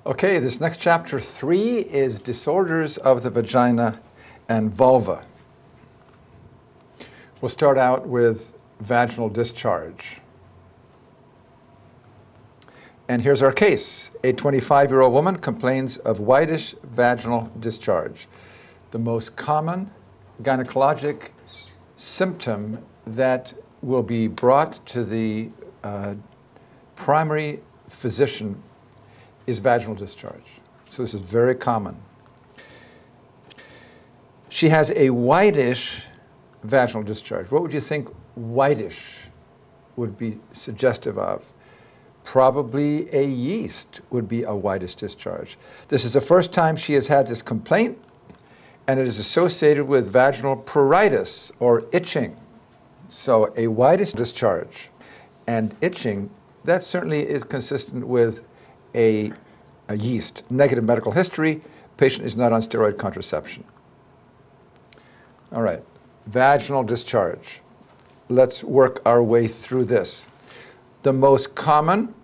Okay, this next chapter 3 is disorders of the vagina and vulva. We'll start out with vaginal discharge. And here's our case. A 25-year-old woman complains of whitish vaginal discharge, the most common gynecologic symptom that will be brought to the primary physician is vaginal discharge. So this is very common. She has a whitish vaginal discharge. What would you think whitish would be suggestive of? Probably a yeast would be a whitish discharge. This is the first time she has had this complaint, and it is associated with vaginal pruritus or itching. So a whitish discharge and itching, that certainly is consistent with a yeast. Negative medical history, patient is not on steroid contraception. All right, vaginal discharge. Let's work our way through this. The most common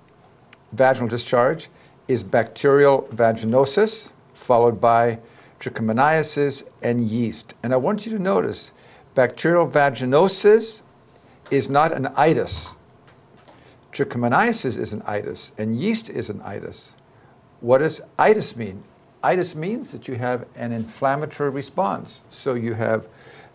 vaginal discharge is bacterial vaginosis, followed by trichomoniasis and yeast. And I want you to notice, bacterial vaginosis is not an itis. Trichomoniasis is an itis, and yeast is an itis. What does itis mean? Itis means that you have an inflammatory response. So you have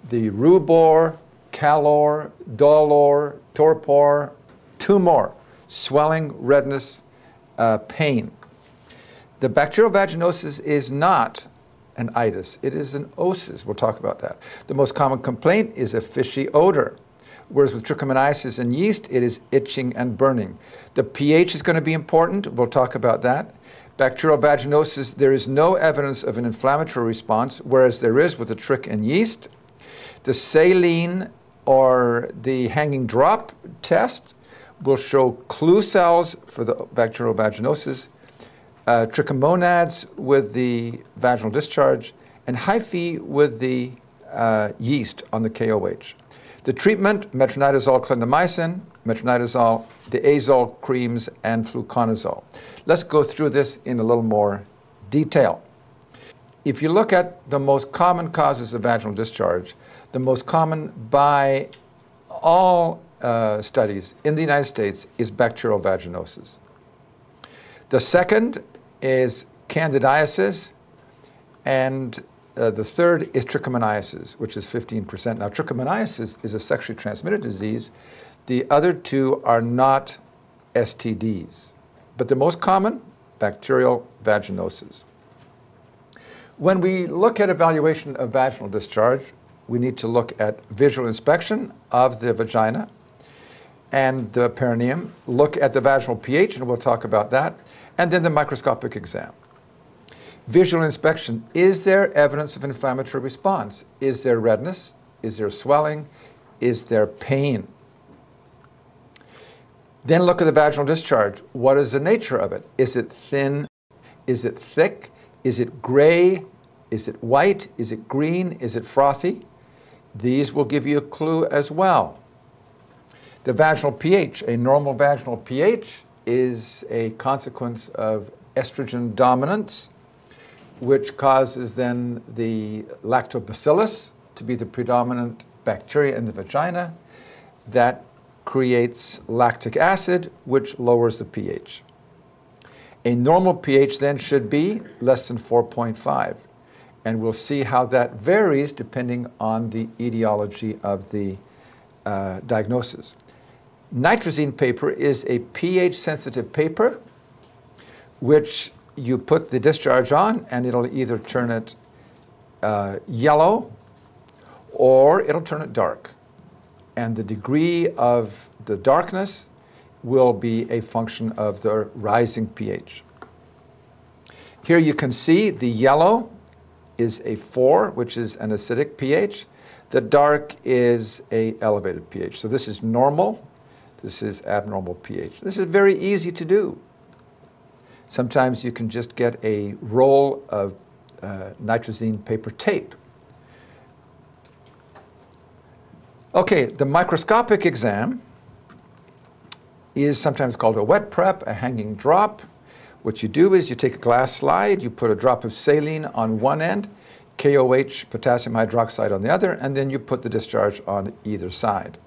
the rubor, calor, dolor, torpor, tumor, swelling, redness, pain. The bacterial vaginosis is not an itis. It is an osis. We'll talk about that. The most common complaint is a fishy odor. Whereas with trichomoniasis and yeast, it is itching and burning. The pH is going to be important. We'll talk about that. Bacterial vaginosis, there is no evidence of an inflammatory response, whereas there is with the trich and yeast. The saline or the hanging drop test will show clue cells for the bacterial vaginosis, trichomonads with the vaginal discharge, and hyphae with the yeast on the KOH. The treatment, metronidazole, clindamycin, metronidazole, the azole creams, and fluconazole. Let's go through this in a little more detail. If you look at the most common causes of vaginal discharge, the most common by all studies in the United States is bacterial vaginosis. The second is candidiasis, and the third is trichomoniasis, which is 15%. Now, trichomoniasis is a sexually transmitted disease. The other two are not STDs. But the most common, bacterial vaginosis. When we look at evaluation of vaginal discharge, we need to look at visual inspection of the vagina and the perineum, look at the vaginal pH, and we'll talk about that, and then the microscopic exam. Visual inspection, is there evidence of inflammatory response? Is there redness? Is there swelling? Is there pain? Then look at the vaginal discharge. What is the nature of it? Is it thin? Is it thick? Is it gray? Is it white? Is it green? Is it frothy? These will give you a clue as well. The vaginal pH, a normal vaginal pH is a consequence of estrogen dominance, which causes then the lactobacillus to be the predominant bacteria in the vagina. That creates lactic acid, which lowers the pH. A normal pH then should be less than 4.5. And we'll see how that varies depending on the etiology of the diagnosis. Nitrazine paper is a pH-sensitive paper, which you put the discharge on, and it'll either turn it yellow or it'll turn it dark. And the degree of the darkness will be a function of the rising pH. Here you can see the yellow is a 4, which is an acidic pH. The dark is a elevated pH. So this is normal. This is abnormal pH. This is very easy to do. Sometimes you can just get a roll of nitrazine paper tape. Okay, the microscopic exam is sometimes called a wet prep, a hanging drop. What you do is you take a glass slide, you put a drop of saline on one end, KOH, potassium hydroxide, on the other, and then you put the discharge on either side.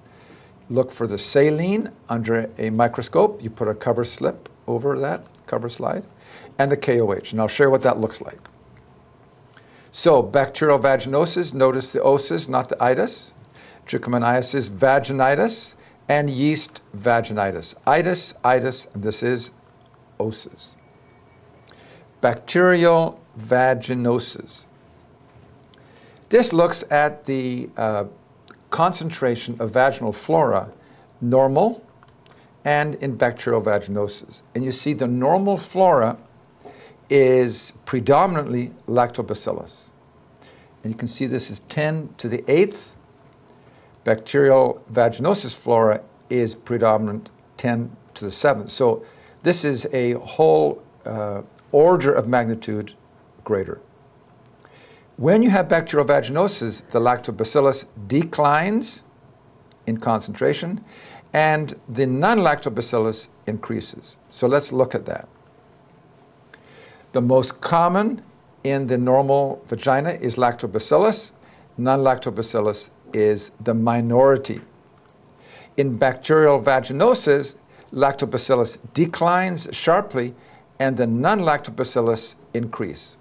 Look for the saline under a microscope. You put a cover slip over that cover slide, and the KOH. And I'll share what that looks like. So bacterial vaginosis, notice the osis, not the itis. Trichomoniasis vaginitis, and yeast vaginitis. Itis, and this is osis. Bacterial vaginosis. This looks at the concentration of vaginal flora, normal, and in bacterial vaginosis. And you see the normal flora is predominantly lactobacillus. And you can see this is 10 to the 8th. Bacterial vaginosis flora is predominant 10 to the 7th. So this is a whole order of magnitude greater. When you have bacterial vaginosis, the lactobacillus declines in concentration and the non-lactobacillus increases. So let's look at that. The most common in the normal vagina is lactobacillus. Non-lactobacillus is the minority. In bacterial vaginosis, lactobacillus declines sharply and the non-lactobacillus increase.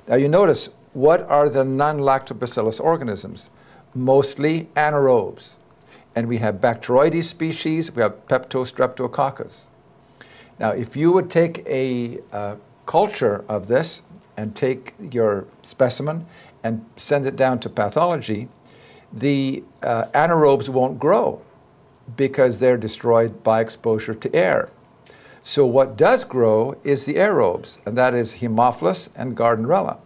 Now you notice, what are the non-lactobacillus organisms? Mostly anaerobes. And we have Bacteroides species, we have Peptostreptococcus. Now if you would take a culture of this and take your specimen and send it down to pathology, the anaerobes won't grow because they're destroyed by exposure to air. So what does grow is the aerobes, and that is Haemophilus and Gardnerella.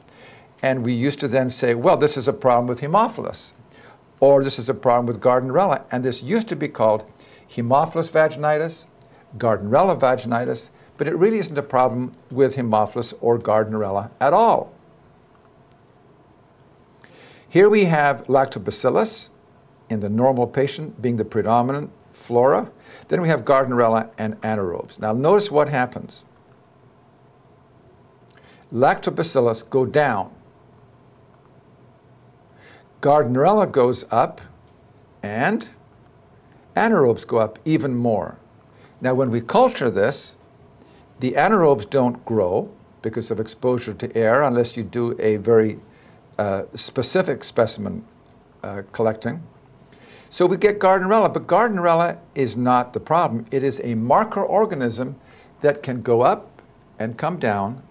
And we used to then say, well, this is a problem with Haemophilus, or this is a problem with Gardnerella. And this used to be called Haemophilus vaginitis, Gardnerella vaginitis, but it really isn't a problem with Haemophilus or Gardnerella at all. Here we have lactobacillus in the normal patient being the predominant flora. Then we have Gardnerella and anaerobes. Now notice what happens. Lactobacillus go down. Gardnerella goes up, and anaerobes go up even more. Now when we culture this, the anaerobes don't grow because of exposure to air unless you do a very specific specimen collecting. So we get Gardnerella, but Gardnerella is not the problem. It is a marker organism that can go up and come down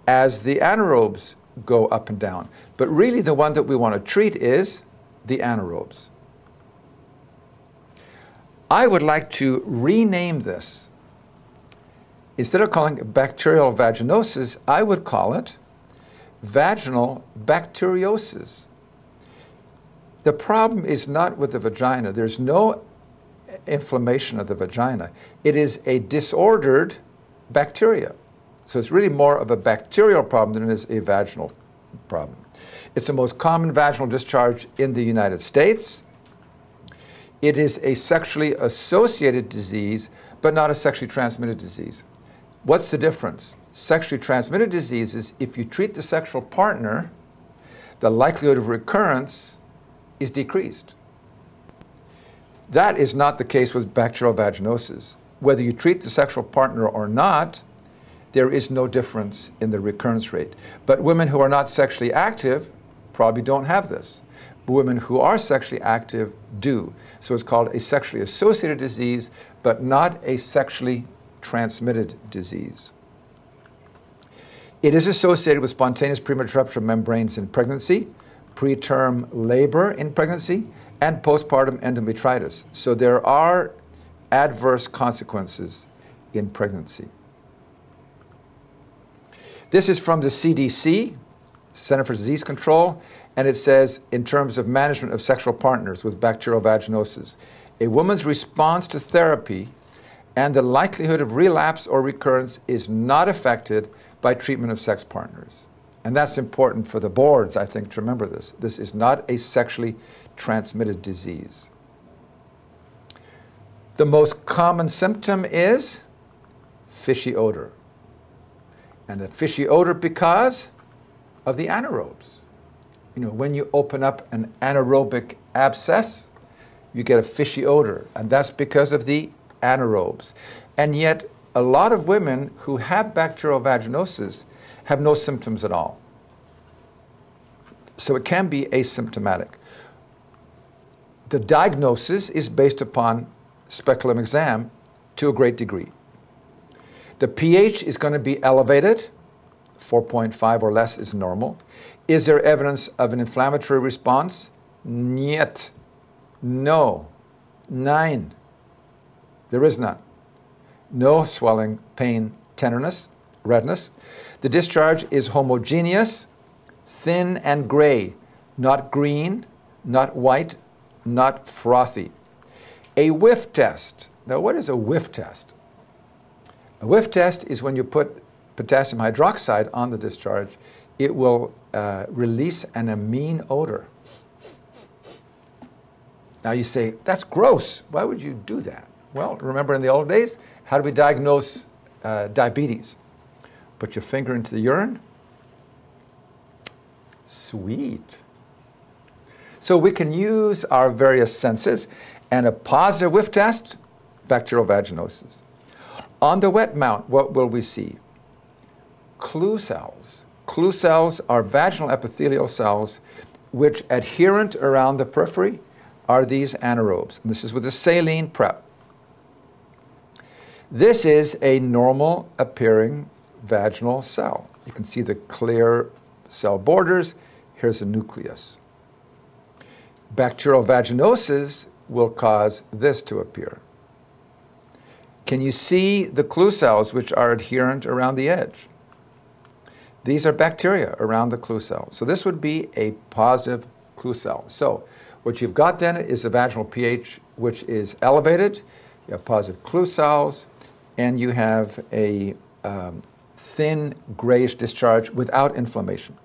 as the anaerobes go up and down. But really the one that we want to treat is the anaerobes. I would like to rename this. Instead of calling it bacterial vaginosis, I would call it vaginal bacteriosis. The problem is not with the vagina. There's no inflammation of the vagina. It is a disordered bacteria. So it's really more of a bacterial problem than it is a vaginal problem. It's the most common vaginal discharge in the United States. It is a sexually associated disease, but not a sexually transmitted disease. What's the difference? Sexually transmitted diseases, if you treat the sexual partner, the likelihood of recurrence is decreased. That is not the case with bacterial vaginosis. Whether you treat the sexual partner or not, there is no difference in the recurrence rate. But women who are not sexually active probably don't have this. But women who are sexually active do. So it's called a sexually associated disease, but not a sexually transmitted disease. It is associated with spontaneous premature rupture of membranes in pregnancy, preterm labor in pregnancy, and postpartum endometritis. So there are adverse consequences in pregnancy. This is from the CDC, Center for Disease Control, and it says, in terms of management of sexual partners with bacterial vaginosis, a woman's response to therapy and the likelihood of relapse or recurrence is not affected by treatment of sex partners. And that's important for the boards, I think, to remember this. This is not a sexually transmitted disease. The most common symptom is fishy odor. And a fishy odor because of the anaerobes. You know, when you open up an anaerobic abscess, you get a fishy odor, and that's because of the anaerobes. And yet, a lot of women who have bacterial vaginosis have no symptoms at all. So it can be asymptomatic. The diagnosis is based upon speculum exam to a great degree. The pH is going to be elevated. 4.5 or less is normal. Is there evidence of an inflammatory response? Niet. No. 9. There is none. No swelling, pain, tenderness, redness. The discharge is homogeneous, thin and gray, not green, not white, not frothy. A whiff test. Now, what is a whiff test? A whiff test is when you put potassium hydroxide on the discharge, it will release an amine odor. Now you say, that's gross. Why would you do that? Well, remember in the old days, how do we diagnose diabetes? Put your finger into the urine. Sweet. So we can use our various senses, and a positive whiff test, bacterial vaginosis. On the wet mount, what will we see? Clue cells. Clue cells are vaginal epithelial cells which, adherent around the periphery, are these anaerobes. And this is with a saline prep. This is a normal appearing vaginal cell. You can see the clear cell borders. Here's a nucleus. Bacterial vaginosis will cause this to appear. Can you see the clue cells which are adherent around the edge? These are bacteria around the clue cell. So this would be a positive clue cell. So what you've got then is a vaginal pH which is elevated. You have positive clue cells, and you have a thin grayish discharge without inflammation.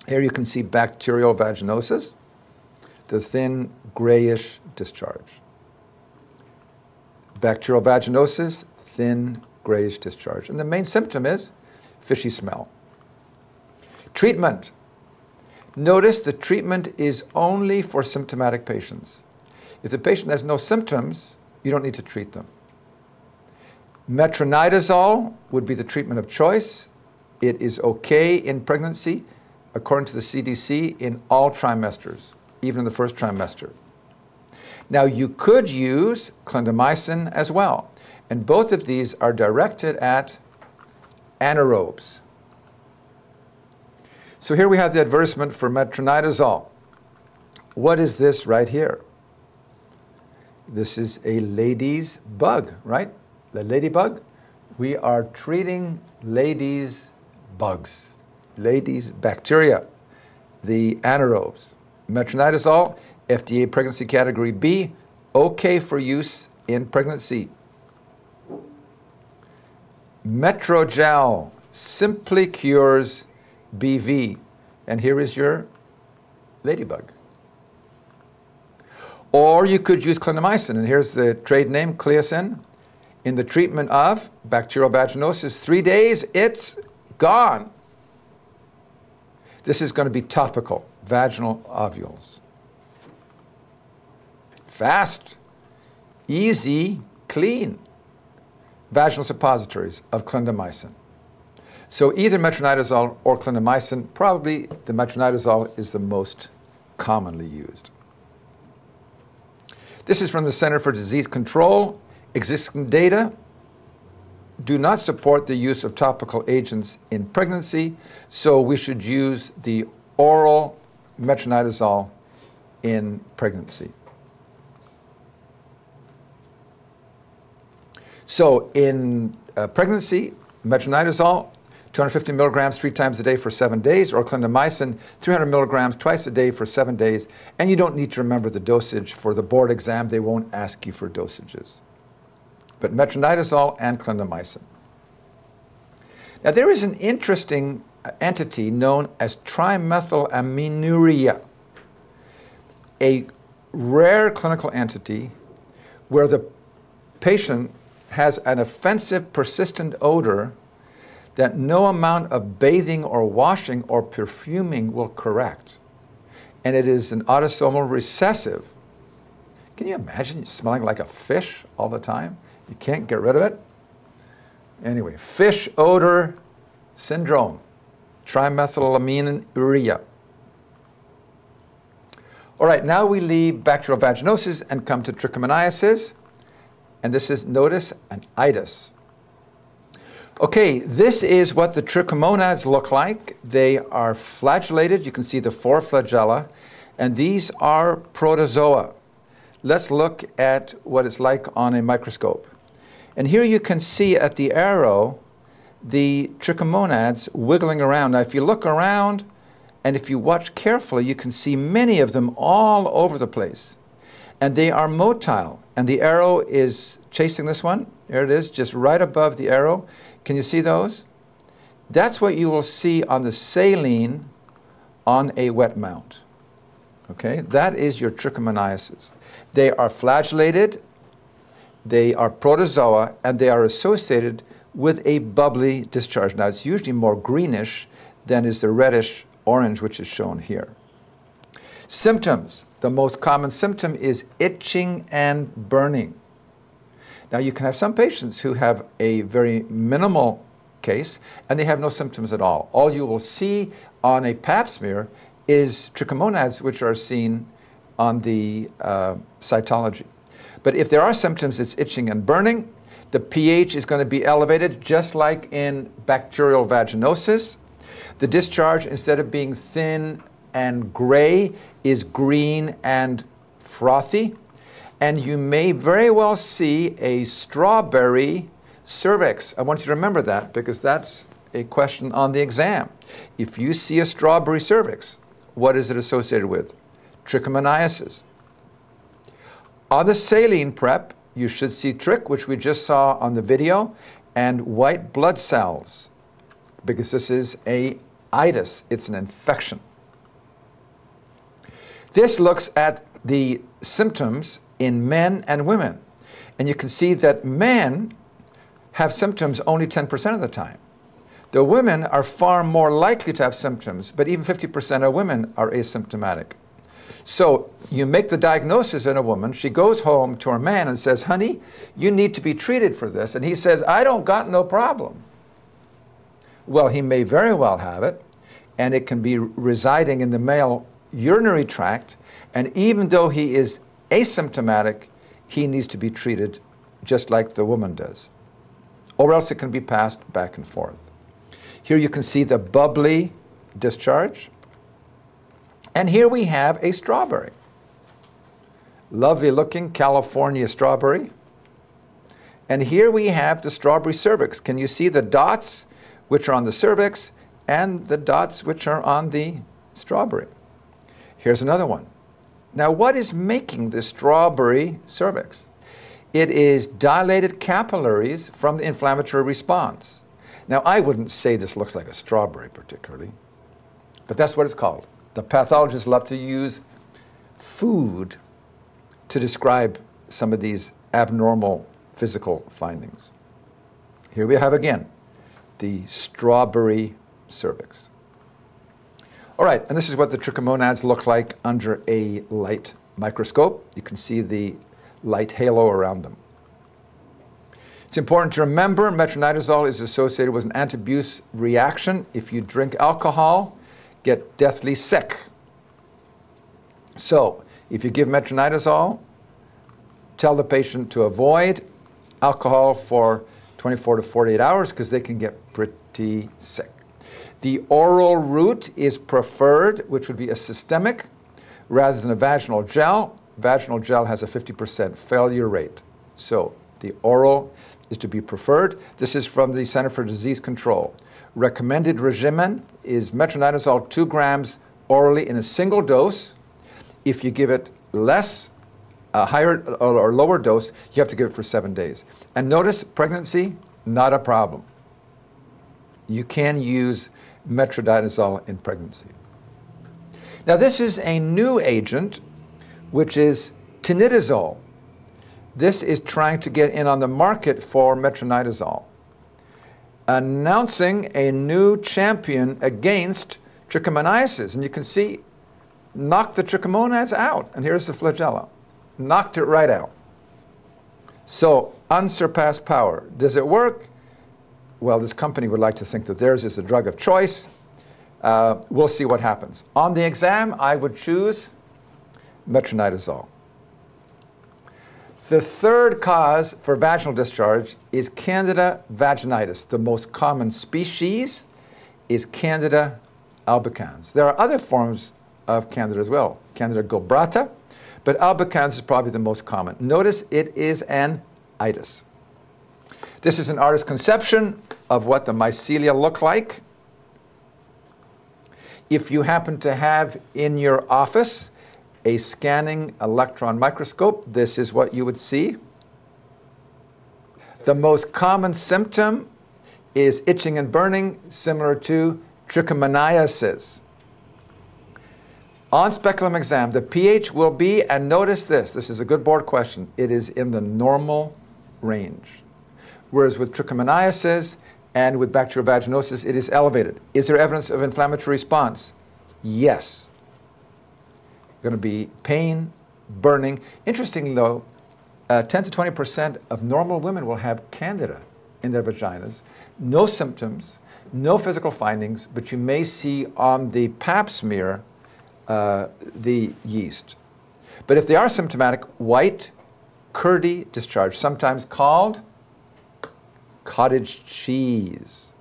Here you can see bacterial vaginosis, the thin grayish discharge. Bacterial vaginosis, thin grayish discharge. And the main symptom is fishy smell. Treatment. Notice the treatment is only for symptomatic patients. If the patient has no symptoms, you don't need to treat them. Metronidazole would be the treatment of choice. It is okay in pregnancy, according to the CDC, in all trimesters, even in the first trimester. Now, you could use clindamycin as well, and both of these are directed at anaerobes. So here we have the advertisement for metronidazole. What is this right here? This is a lady's bug, right? The ladybug. We are treating ladies' bugs, ladies' bacteria, the anaerobes. Metronidazole, FDA pregnancy category B, okay for use in pregnancy. Metrogel simply cures BV. And here is your ladybug. Or you could use clindamycin, and here's the trade name, Cleocin, in the treatment of bacterial vaginosis. 3 days, it's gone. This is going to be topical, vaginal ovules. Fast, easy, clean. Vaginal suppositories of clindamycin. So either metronidazole or clindamycin, probably the metronidazole is the most commonly used. This is from the Center for Disease Control. Existing data do not support the use of topical agents in pregnancy, so we should use the oral metronidazole in pregnancy. So in pregnancy, metronidazole, 250 milligrams 3 times a day for 7 days, or clindamycin, 300 milligrams twice a day for 7 days. And you don't need to remember the dosage for the board exam. They won't ask you for dosages. But metronidazole and clindamycin. Now there is an interesting entity known as trimethylaminiuria, a rare clinical entity where the patient has an offensive, persistent odor that no amount of bathing or washing or perfuming will correct. And it is an autosomal recessive. Can you imagine smelling like a fish all the time? You can't get rid of it? Anyway, fish odor syndrome, trimethylamine-urea. All right, now we leave bacterial vaginosis and come to trichomoniasis. And this is, notice, an itis. Okay, this is what the trichomonads look like. They are flagellated. You can see the 4 flagella. And these are protozoa. Let's look at what it's like on a microscope. And here you can see at the arrow the trichomonads wiggling around. Now, if you look around and if you watch carefully, you can see many of them all over the place. And they are motile. And the arrow is chasing this one. There it is, just right above the arrow. Can you see those? That's what you will see on the saline on a wet mount. Okay, that is your trichomoniasis. They are flagellated, they are protozoa, and they are associated with a bubbly discharge. Now, it's usually more greenish than is the reddish orange, which is shown here. Symptoms. The most common symptom is itching and burning. Now, you can have some patients who have a very minimal case, and they have no symptoms at all. All you will see on a pap smear is trichomonads, which are seen on the cytology. But if there are symptoms, it's itching and burning. The pH is going to be elevated, just like in bacterial vaginosis. The discharge, instead of being thin and gray, is green and frothy. And you may very well see a strawberry cervix. I want you to remember that, because that's a question on the exam. If you see a strawberry cervix, what is it associated with? Trichomoniasis. On the saline prep, you should see trich, which we just saw on the video, and white blood cells, because this is a itis. It's an infection. This looks at the symptoms in men and women. And you can see that men have symptoms only 10% of the time. The women are far more likely to have symptoms, but even 50% of women are asymptomatic. So you make the diagnosis in a woman, she goes home to her man and says, honey, you need to be treated for this. And he says, I don't got no problem. Well, he may very well have it, and it can be residing in the male urinary tract, and even though he is asymptomatic, he needs to be treated just like the woman does, or else it can be passed back and forth. Here you can see the bubbly discharge, and here we have a strawberry. Lovely looking California strawberry. And here we have the strawberry cervix. Can you see the dots which are on the cervix and the dots which are on the strawberry? Here's another one. Now, what is making the strawberry cervix? It is dilated capillaries from the inflammatory response. Now, I wouldn't say this looks like a strawberry particularly, but that's what it's called. The pathologists love to use food to describe some of these abnormal physical findings. Here we have again the strawberry cervix. All right, and this is what the trichomonads look like under a light microscope. You can see the light halo around them. It's important to remember metronidazole is associated with an anti-abuse reaction. If you drink alcohol, get deathly sick. So, if you give metronidazole, tell the patient to avoid alcohol for 24 to 48 hours because they can get pretty sick. The oral route is preferred, which would be a systemic, rather than a vaginal gel. Vaginal gel has a 50% failure rate. So the oral is to be preferred. This is from the Center for Disease Control. Recommended regimen is metronidazole 2 grams orally in a single dose. If you give it less, a higher or lower dose, you have to give it for 7 days. And notice, pregnancy, not a problem. You can use metronidazole in pregnancy. Now, this is a new agent, which is tinidazole. This is trying to get in on the market for metronidazole. announcing a new champion against trichomoniasis. And you can see, knocked the trichomonads out. And here's the flagella. Knocked it right out. So, unsurpassed power. Does it work? Well, this company would like to think that theirs is a drug of choice. We'll see what happens. On the exam, I would choose metronidazole. The third cause for vaginal discharge is Candida vaginitis. The most common species is Candida albicans. There are other forms of Candida as well, Candida glabrata, but albicans is probably the most common. Notice it is an itis. This is an artist's conception of what the mycelia look like. If you happen to have in your office a scanning electron microscope, this is what you would see. The most common symptom is itching and burning, similar to trichomoniasis. On speculum exam, the pH will be, and notice this is a good board question, it is in the normal range. Whereas with trichomoniasis and with bacterial vaginosis, it is elevated. Is there evidence of inflammatory response? Yes. Going to be pain, burning. Interestingly, though, 10 to 20% of normal women will have Candida in their vaginas. No symptoms, no physical findings, but you may see on the pap smear the yeast. But if they are symptomatic, white, curdy discharge, sometimes called cottage cheese.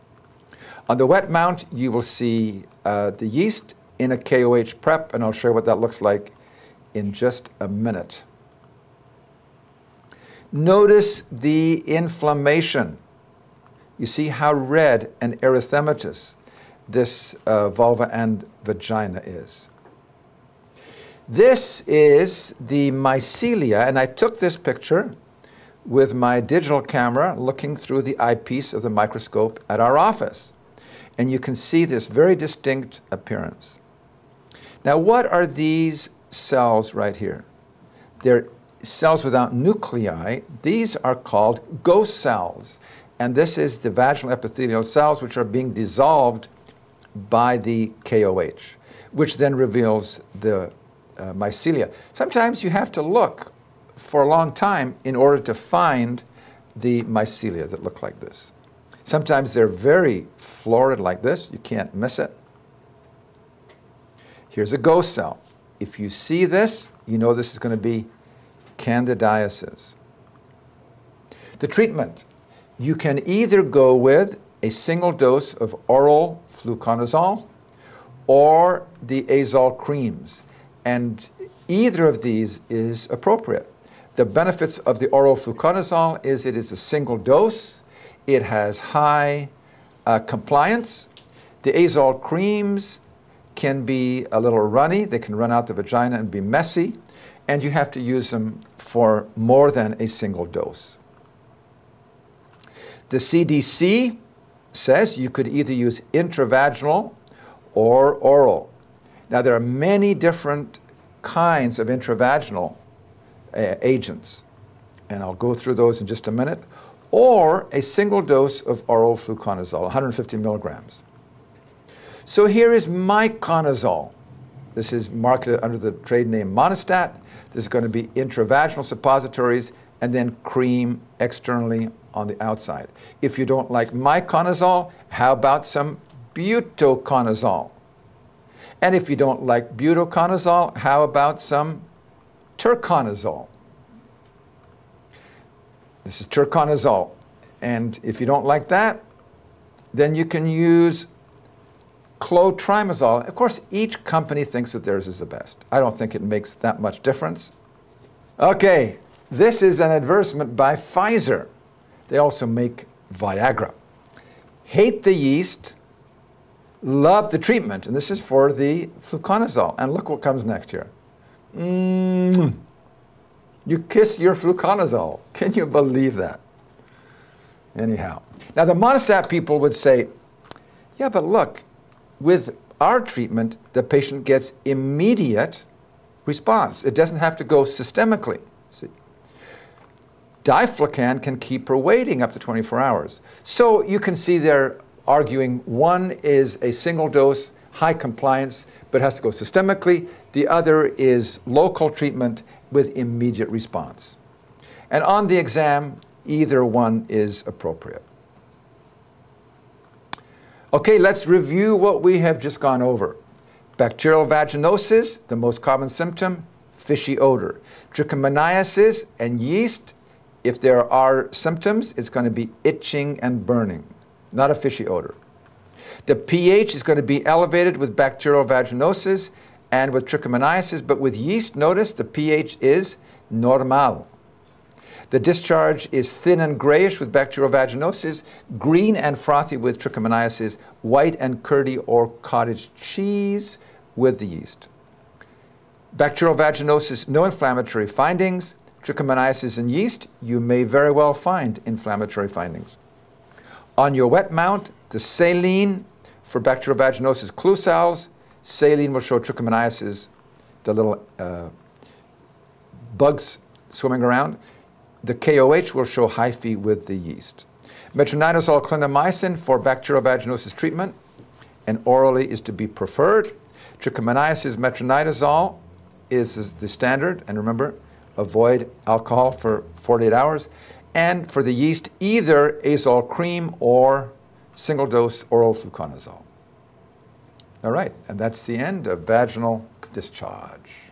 On the wet mount, you will see the yeast in a KOH prep, and I'll show you what that looks like in just a minute. Notice the inflammation. You see how red and erythematous this vulva and vagina is. This is the mycelia, and I took this picture with my digital camera looking through the eyepiece of the microscope at our office. And you can see this very distinct appearance. Now, what are these cells right here? They're cells without nuclei. These are called ghost cells. And this is the vaginal epithelial cells which are being dissolved by the KOH, which then reveals the mycelia. Sometimes you have to look for a long time in order to find the mycelia that look like this. Sometimes they're very florid like this. You can't miss it. Here's a ghost cell. If you see this, you know this is going to be candidiasis. The treatment, you can either go with a single dose of oral fluconazole or the azole creams, and either of these is appropriate. The benefits of the oral fluconazole is it is a single dose, it has high compliance. The azole creams can be a little runny, they can run out the vagina and be messy, and you have to use them for more than a single dose. The CDC says you could either use intravaginal or oral. Now, there are many different kinds of intravaginal agents, and I'll go through those in just a minute, or a single dose of oral fluconazole, 150 milligrams. So here is miconazole. This is marketed under the trade name Monistat. This is going to be intravaginal suppositories and then cream externally on the outside. If you don't like miconazole, how about some butoconazole? And if you don't like butoconazole, how about some turconazole? This is turconazole. And if you don't like that, then you can use clotrimazole. Of course, each company thinks that theirs is the best. I don't think it makes that much difference. Okay, this is an advertisement by Pfizer. They also make Viagra. Hate the yeast, love the treatment, and this is for the fluconazole. And look what comes next here. You kiss your fluconazole. Can you believe that? Anyhow. Now, the Monistat people would say, yeah, but look, with our treatment, the patient gets immediate response. It doesn't have to go systemically. See? Diflucan can keep her waiting up to 24 hours. So you can see they're arguing one is a single dose, high compliance, but has to go systemically. The other is local treatment with immediate response. And on the exam, either one is appropriate. Okay, let's review what we have just gone over. Bacterial vaginosis, the most common symptom, fishy odor. Trichomoniasis and yeast, if there are symptoms, it's going to be itching and burning, not a fishy odor. The pH is going to be elevated with bacterial vaginosis and with trichomoniasis, but with yeast, notice the pH is normal. The discharge is thin and grayish with bacterial vaginosis, green and frothy with trichomoniasis, white and curdy or cottage cheese with the yeast. Bacterial vaginosis, no inflammatory findings. Trichomoniasis and yeast, you may very well find inflammatory findings. On your wet mount, the saline for bacterial vaginosis clusals, saline will show trichomoniasis, the little bugs swimming around. The KOH will show hyphae with the yeast. Metronidazole clindamycin for bacterial vaginosis treatment, and orally is to be preferred. Trichomoniasis metronidazole is the standard, and remember, avoid alcohol for 48 hours. And for the yeast, either azole cream or single dose oral fluconazole. All right, and that's the end of vaginal discharge.